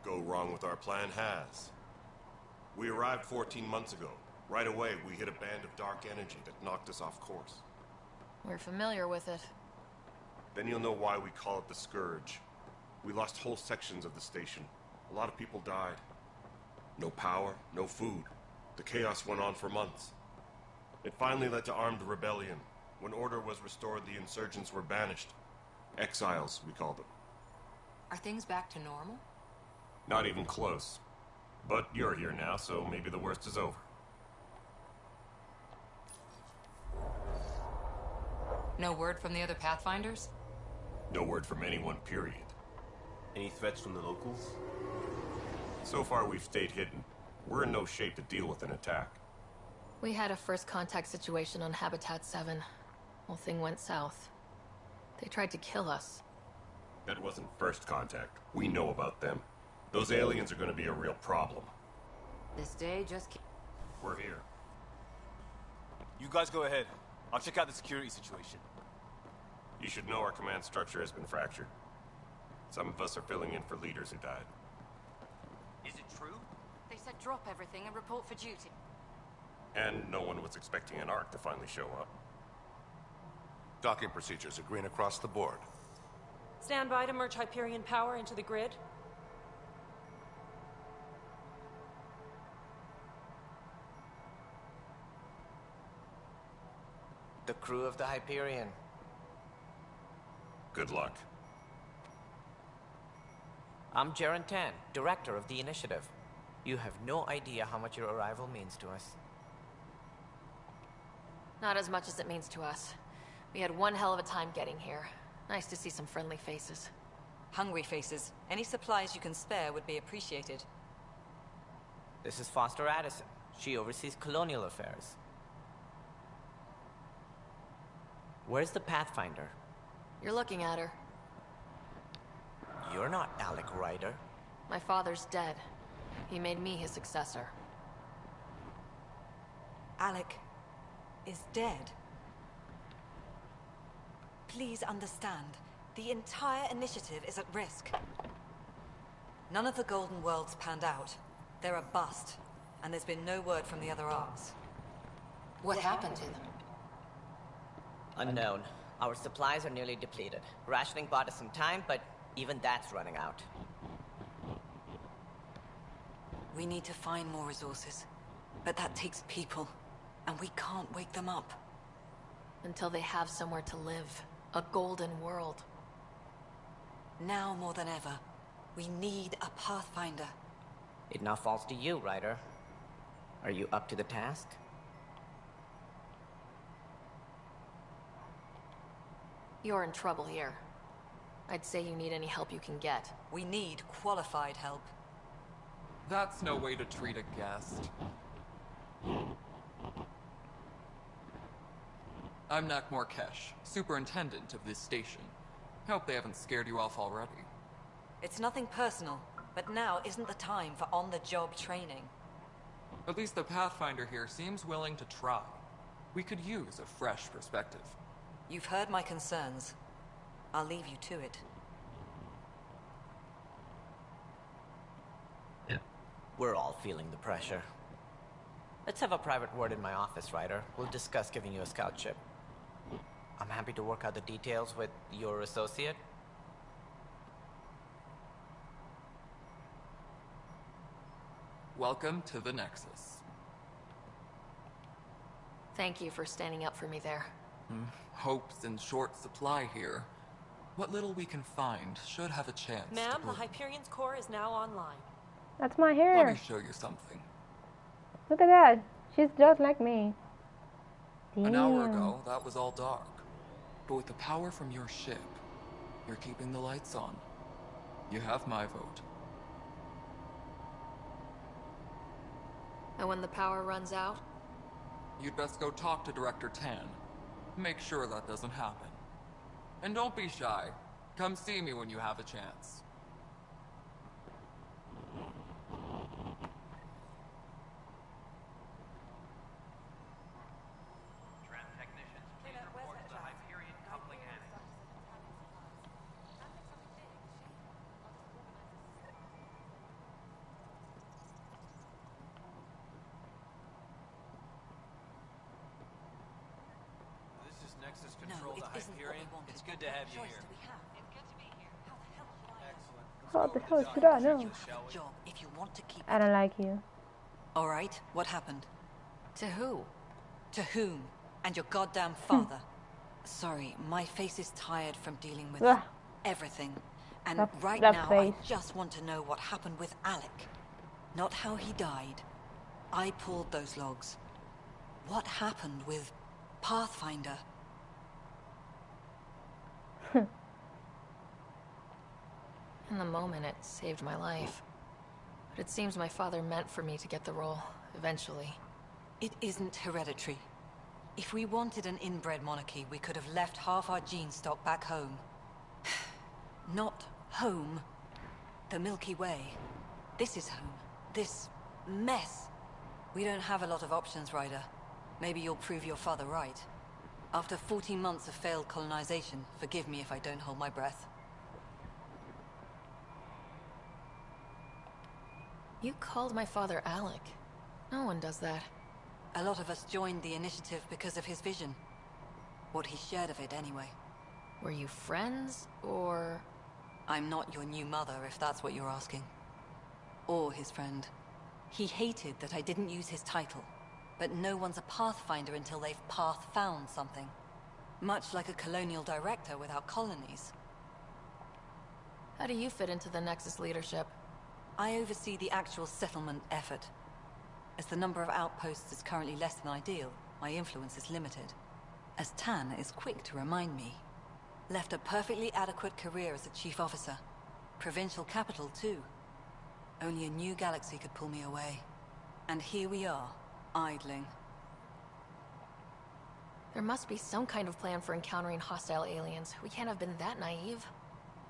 Go wrong with our plan has. We arrived 14 months ago. Right away, we hit a band of dark energy that knocked us off course. We're familiar with it. Then you'll know why we call it the Scourge. We lost whole sections of the station. A lot of people died. No power, no food. The chaos went on for months. It finally led to armed rebellion. When order was restored, the insurgents were banished. Exiles, we called them. Are things back to normal? Not even close. But you're here now, so maybe the worst is over. No word from the other Pathfinders? No word from anyone, period. Any threats from the locals? So far, we've stayed hidden. We're in no shape to deal with an attack. We had a first contact situation on Habitat 7. Whole thing went south. They tried to kill us. That wasn't first contact. We know about them. Those aliens are going to be a real problem. This day just We're here. You guys go ahead. I'll check out the security situation. You should know our command structure has been fractured. Some of us are filling in for leaders who died. Is it true? They said drop everything and report for duty. And no one was expecting an Ark to finally show up. Docking procedures are green across the board. Stand by to merge Hyperion power into the grid. The crew of the Hyperion. Good luck. I'm Jaren Tan, director of the initiative. You have no idea how much your arrival means to us. Not as much as it means to us. We had one hell of a time getting here. Nice to see some friendly faces. Hungry faces. Any supplies you can spare would be appreciated. This is Foster Addison. She oversees colonial affairs. Where's the Pathfinder? You're looking at her. You're not Alec Ryder. My father's dead. He made me his successor. Alec is dead. Please understand, the entire initiative is at risk. None of the Golden Worlds panned out. They're a bust, and there's been no word from the other arcs. What happened to them? Unknown. Our supplies are nearly depleted. Rationing bought us some time, but even that's running out. We need to find more resources, but that takes people, and we can't wake them up. Until they have somewhere to live. A golden world. Now more than ever, we need a Pathfinder. It now falls to you, Ryder. Are you up to the task? You're in trouble here. I'd say you need any help you can get. We need qualified help. That's no way to treat a guest. I'm Nak Morkesh, superintendent of this station. Hope they haven't scared you off already. It's nothing personal, but now isn't the time for on-the-job training. At least the Pathfinder here seems willing to try. We could use a fresh perspective. You've heard my concerns. I'll leave you to it. We're all feeling the pressure. Let's have a private word in my office, Ryder. We'll discuss giving you a scout ship. I'm happy to work out the details with your associate. Welcome to the Nexus. Thank you for standing up for me there. Hope's in short supply here. What little we can find should have a chance to Ma'am, the bloom. Hyperion's core is now online. That's my Let hair. me show you something. Look at that. She's just like me. An hour Damn. ago, that was all dark. But with the power from your ship, you're keeping the lights on. You have my vote. And when the power runs out? You'd best go talk to Director Tan. Make sure that doesn't happen. And don't be shy. Come see me when you have a chance. This is Nexus No, Control it to isn't what we Hyperion. wanted. It's good to What have you choice here. do we have? It's good to be here. How the hell should I... Excellent. How the hell should I know? Shall we? Job if you want to keep I don't like you. All right, what happened? To who? To whom? And your goddamn father. Sorry, my face is tired from dealing with Ugh. everything. And That- right that now, face. I just want to know what happened with Alec. Not how he died. I pulled those logs. What happened with Pathfinder? In the moment, it saved my life. But it seems my father meant for me to get the role, eventually. It isn't hereditary. If we wanted an inbred monarchy, we could have left half our gene stock back home. Not home. The Milky Way. This is home. This mess. We don't have a lot of options, Ryder. Maybe you'll prove your father right. After 14 months of failed colonization, forgive me if I don't hold my breath. You called my father Alec. No one does that. A lot of us joined the initiative because of his vision. What he shared of it, anyway. Were you friends, or... I'm not your new mother, if that's what you're asking. Or his friend. He hated that I didn't use his title. But no one's a Pathfinder until they've path-found something. Much like a colonial director without colonies. How do you fit into the Nexus leadership? I oversee the actual settlement effort. As the number of outposts is currently less than ideal, my influence is limited. As Tan is quick to remind me. Left a perfectly adequate career as a chief officer. Provincial capital, too. Only a new galaxy could pull me away. And here we are, idling. There must be some kind of plan for encountering hostile aliens. We can't have been that naive.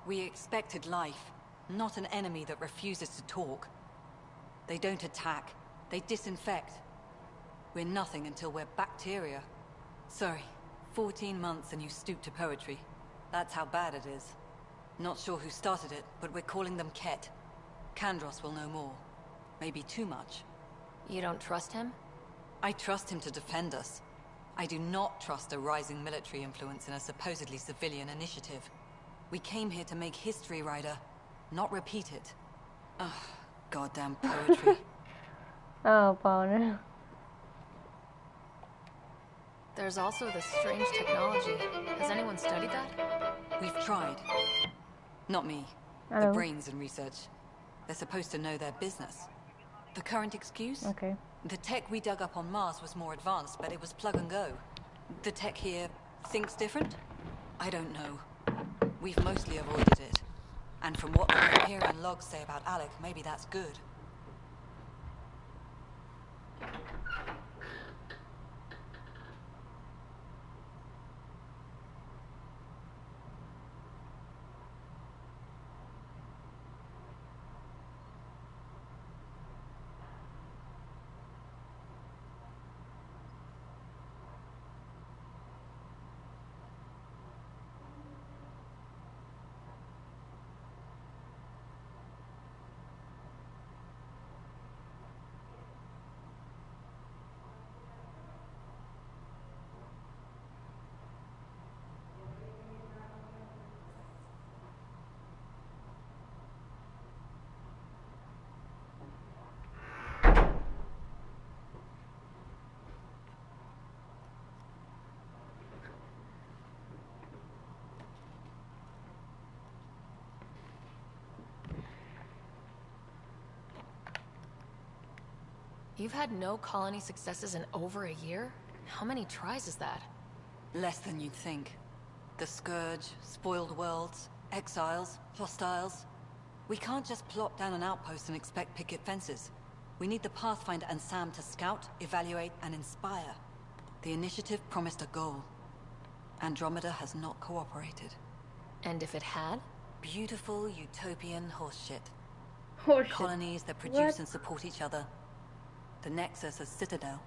We expected life, not an enemy that refuses to talk. They don't attack, they disinfect. We're nothing until we're bacteria. Sorry, 14 months and you stoop to poetry. That's how bad it is. Not sure who started it, but we're calling them Ket. Kandros will know more. Maybe too much. You don't trust him? I trust him to defend us. I do not trust a rising military influence in a supposedly civilian initiative. We came here to make history, Ryder, not repeat it. Ugh, goddamn poetry. Oh, Paul. There's also this strange technology. Has anyone studied that? We've tried. Not me. The Hello. brains in research. They're supposed to know their business. The current excuse? Okay. The tech we dug up on Mars was more advanced, but it was plug and go. The tech here thinks different? I don't know. We've mostly avoided it. And from what the Hyperion logs say about Alec, maybe that's good. You've had no colony successes in over a year? How many tries is that? Less than you'd think. The Scourge, spoiled worlds, exiles, hostiles. We can't just plop down an outpost and expect picket fences. We need the Pathfinder and Sam to scout, evaluate, and inspire. The initiative promised a goal. Andromeda has not cooperated. And if it had? Beautiful utopian horseshit. Horseshit. Colonies that produce and support each other. The Nexus a citadel,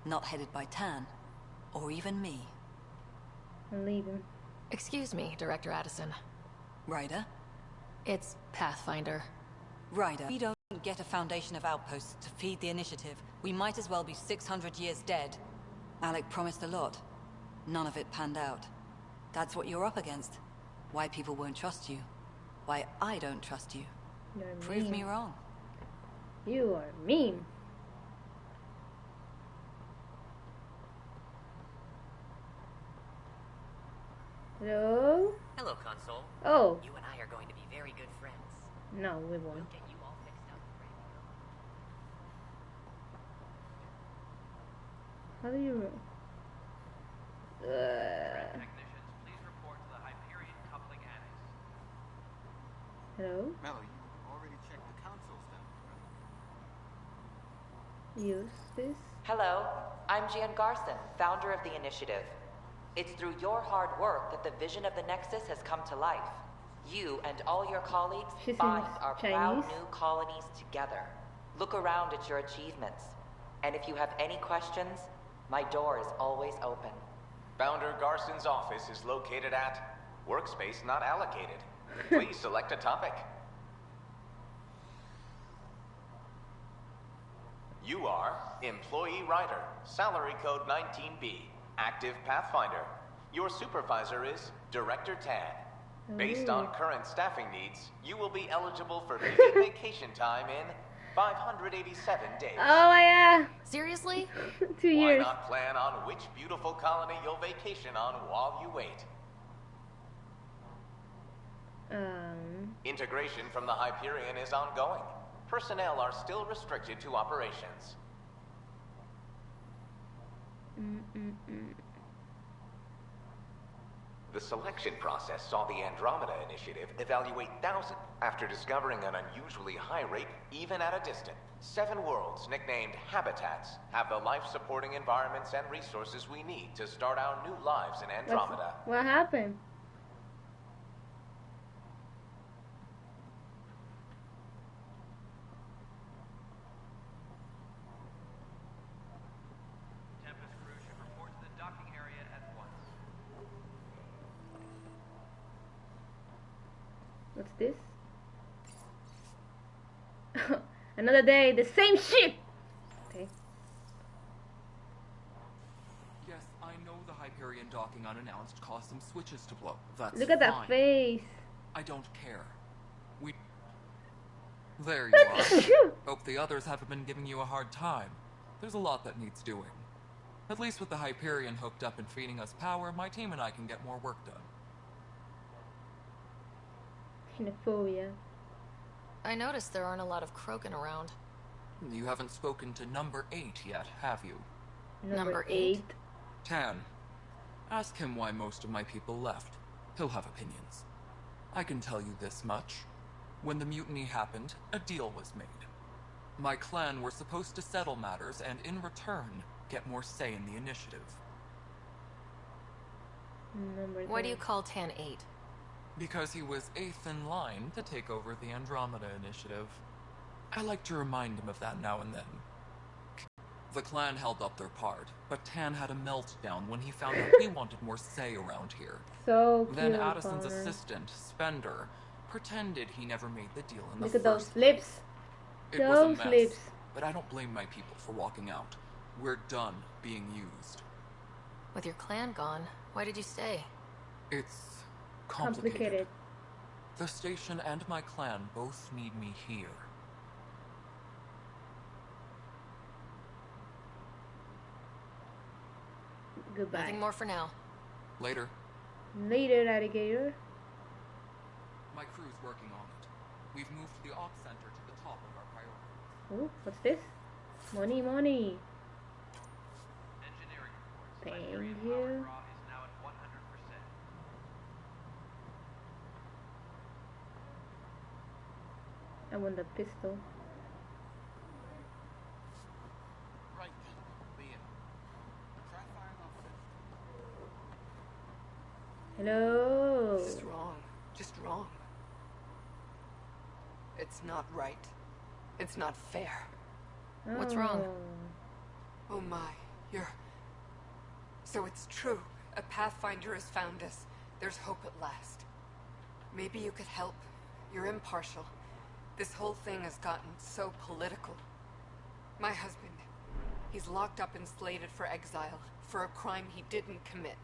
not headed by Tan, or even me. I'm leaving. Excuse me, Director Addison. Ryder? It's Pathfinder. Ryder, we don't get a foundation of outposts to feed the initiative. We might as well be 600 years dead. Alec promised a lot. None of it panned out. That's what you're up against. Why people won't trust you. Why I don't trust you. You're Prove mean. me wrong. You are mean. Hello? Hello, Console. Oh, You and I are going to be very good friends. no, we won't. We'll get you all fixed up and ready to go. How do you... Technicians, please report to the Hyperion coupling annex. Hello? Mello, you already checked the console stuff, right? Use this? Hello, I'm Jan Garson, founder of the initiative. It's through your hard work that the vision of the Nexus has come to life. You and all your colleagues She bind seems our Chinese. proud new colonies together. Look around at your achievements. And if you have any questions, my door is always open. Founder Garson's office is located at workspace not allocated. Please select a topic. You are Employee Writer, Salary Code 19B, Active Pathfinder. Your supervisor is Director Tan. Based on current staffing needs, you will be eligible for paid vacation time in 587 days. Oh, yeah. Seriously? 2 Why years. not plan on which beautiful colony you'll vacation on while you wait? Integration from the Hyperion is ongoing. Personnel are still restricted to operations. The selection process saw the Andromeda Initiative evaluate thousands after discovering an unusually high rate even at a distance. 7 worlds, nicknamed habitats, have the life-supporting environments and resources we need to start our new lives in Andromeda. What happened? Tempest crew should report to the docking area at once. What's this? Another day, the same ship! Okay. Yes, I know the Hyperion docking unannounced caused some switches to blow. That's Look at that fine. face. I don't care. There you are. Hope the others haven't been giving you a hard time. There's a lot that needs doing. At least with the Hyperion hooked up and feeding us power, my team and I can get more work done. Xenophobia. I noticed there aren't a lot of Krogan around. You haven't spoken to number 8 yet, have you? Number 8? Tan. Ask him why most of my people left. He'll have opinions. I can tell you this much. When the mutiny happened, a deal was made. My clan were supposed to settle matters and, in return, get more say in the initiative. Why do you call Tan 8? Because he was 8th in line to take over the Andromeda initiative. I like to remind him of that now and then. The clan held up their part, but Tan had a meltdown when he found out we wanted more say around here. So cute, Then Addison's Connor. assistant, Spender, pretended he never made the deal in Look the at those first lips. It was a Those mess, lips. but I don't blame my people for walking out. We're done being used. With your clan gone, why did you stay? It's complicated. The station and my clan both need me here. Goodbye. Nothing more for now. Later. Later, alligator. My crew's working on it. We've moved the ops center to the top of our priority. Oh, what's this? Money, money. Engineering reports. Thank Hyperion you. power draw is now at 100%. I want the pistol. Right then, Liam. Try firing off fifth. Hello. This is wrong. Just wrong. It's not right. It's not fair. What's wrong? Oh my, you're... So it's true. A Pathfinder has found us. There's hope at last. Maybe you could help. You're impartial. This whole thing has gotten so political. My husband, he's locked up and slated for exile for a crime he didn't commit.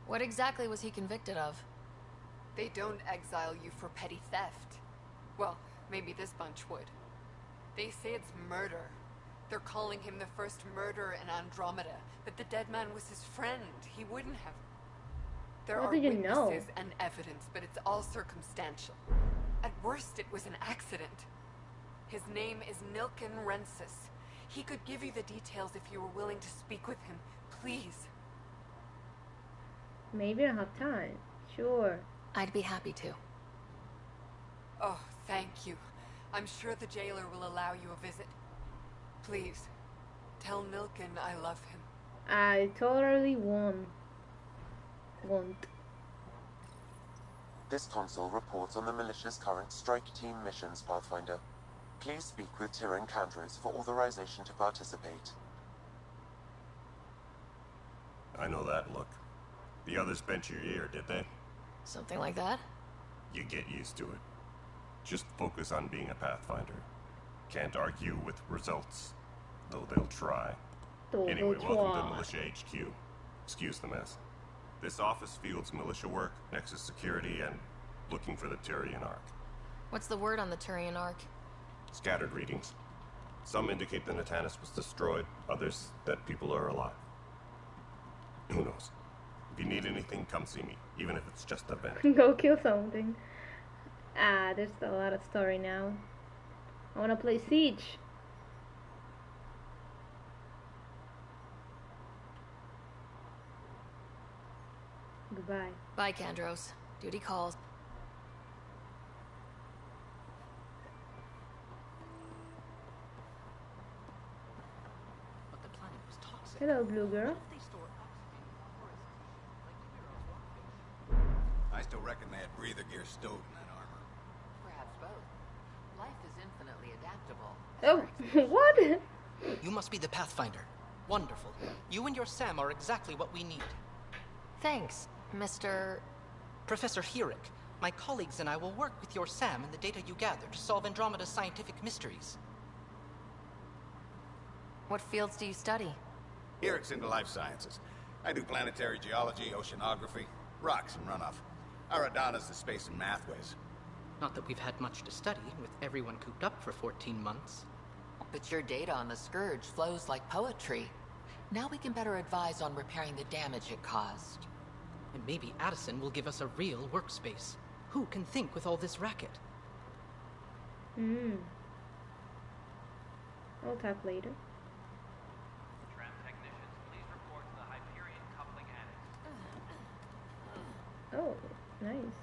What exactly was he convicted of? They don't exile you for petty theft. Well, maybe this bunch would. They say it's murder. They're calling him the first murderer in Andromeda, but the dead man was his friend. He wouldn't have. There How are did you know? witnesses and evidence, but it's all circumstantial. At worst, it was an accident. His name is Nilken Rensis. He could give you the details if you were willing to speak with him. Please. Maybe I have time. Sure. I'd be happy to. Oh, thank you. I'm sure the jailer will allow you a visit. Please, tell Nilken I love him. I totally won't. This console reports on the militia's current strike team missions, Pathfinder. Please speak with Tyrion Candros for authorization to participate. I know that look. The others bent your ear, did they? Something like that? You get used to it. Just focus on being a Pathfinder. Can't argue with results, though they'll try. Anyway, welcome to Militia HQ. Excuse the mess. This office fields militia work, Nexus security, and looking for the Tyrion Ark. What's the word on the Turian Ark? Scattered readings. Some indicate the Natanus was destroyed, others that people are alive. Who knows? If you need anything, come see me, even if it's just a vent. Go kill something. Ah, there's a lot of story now. I wanna play Siege. Goodbye. Bye, Candros. Duty calls. But the planet was toxic. Hello, blue girl. I still reckon they had breather gear stowed in that armor. Perhaps both. Life is infinitely adaptable. Oh, what? You must be the Pathfinder. Wonderful. You and your Sam are exactly what we need. Thanks, Mr. Professor Herrick, my colleagues and I will work with your Sam and the data you gather to solve Andromeda's scientific mysteries. What fields do you study? Eric's into life sciences. I do planetary geology, oceanography, rocks and runoff. Aradana's the space and math whiz. Not that we've had much to study, with everyone cooped up for 14 months. But your data on the Scourge flows like poetry. Now we can better advise on repairing the damage it caused. And maybe Addison will give us a real workspace. Who can think with all this racket? Hmm. I'll tap later. Tram technicians, please report to the Hyperion coupling annex. Oh, nice.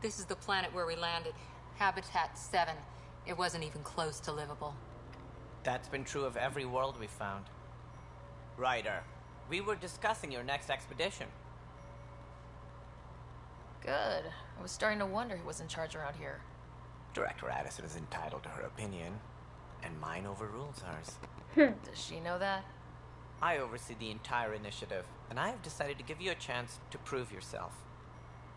This is the planet where we landed. Habitat 7. It wasn't even close to livable. That's been true of every world we found. Ryder, we were discussing your next expedition. Good. I was starting to wonder who was in charge around here. Director Addison is entitled to her opinion, and mine overrules ours. Does she know that? I oversee the entire initiative, and I have decided to give you a chance to prove yourself.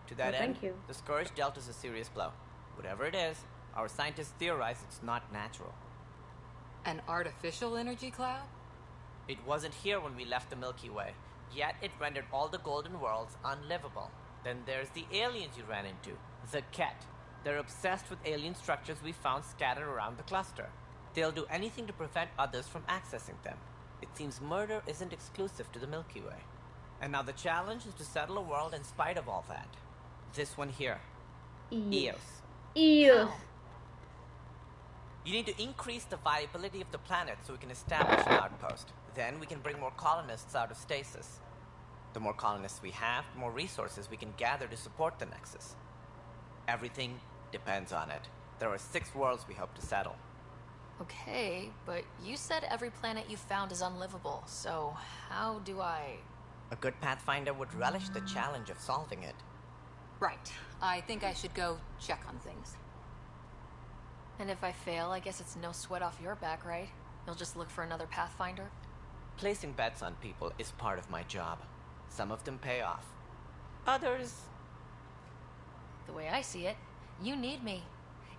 To that end, thank you. the scourge dealt us a serious blow. Whatever it is, our scientists theorize it's not natural. An artificial energy cloud? It wasn't here when we left the Milky Way, yet it rendered all the golden worlds unlivable. Then there's the aliens you ran into, the Ket. They're obsessed with alien structures we found scattered around the cluster. They'll do anything to prevent others from accessing them. It seems murder isn't exclusive to the Milky Way. And now the challenge is to settle a world in spite of all that. This one here. Eos. Eos. You need to increase the viability of the planet so we can establish an outpost. Then we can bring more colonists out of stasis. The more colonists we have, the more resources we can gather to support the Nexus. Everything depends on it. There are 6 worlds we hope to settle. Okay, but you said every planet you found is unlivable, so how do I... A good Pathfinder would relish the challenge of solving it. Right. I think I should go check on things. And if I fail, I guess it's no sweat off your back, right? You'll just look for another Pathfinder? Placing bets on people is part of my job. Some of them pay off. Others... The way I see it, you need me.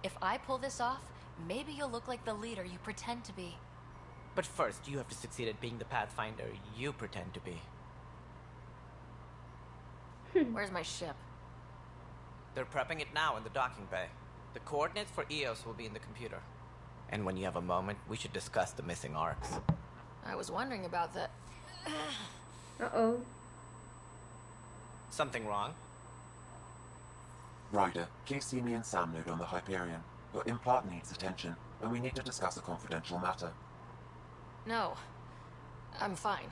If I pull this off, maybe you'll look like the leader you pretend to be. But first, you have to succeed at being the Pathfinder you pretend to be. Where's my ship? They're prepping it now in the docking bay. The coordinates for Eos will be in the computer. And when you have a moment, we should discuss the missing arcs. I was wondering about that. Uh-oh. Something wrong? Ryder, please see me and Sam load on the Hyperion. Your implant needs attention, and we need to discuss a confidential matter. No. I'm fine.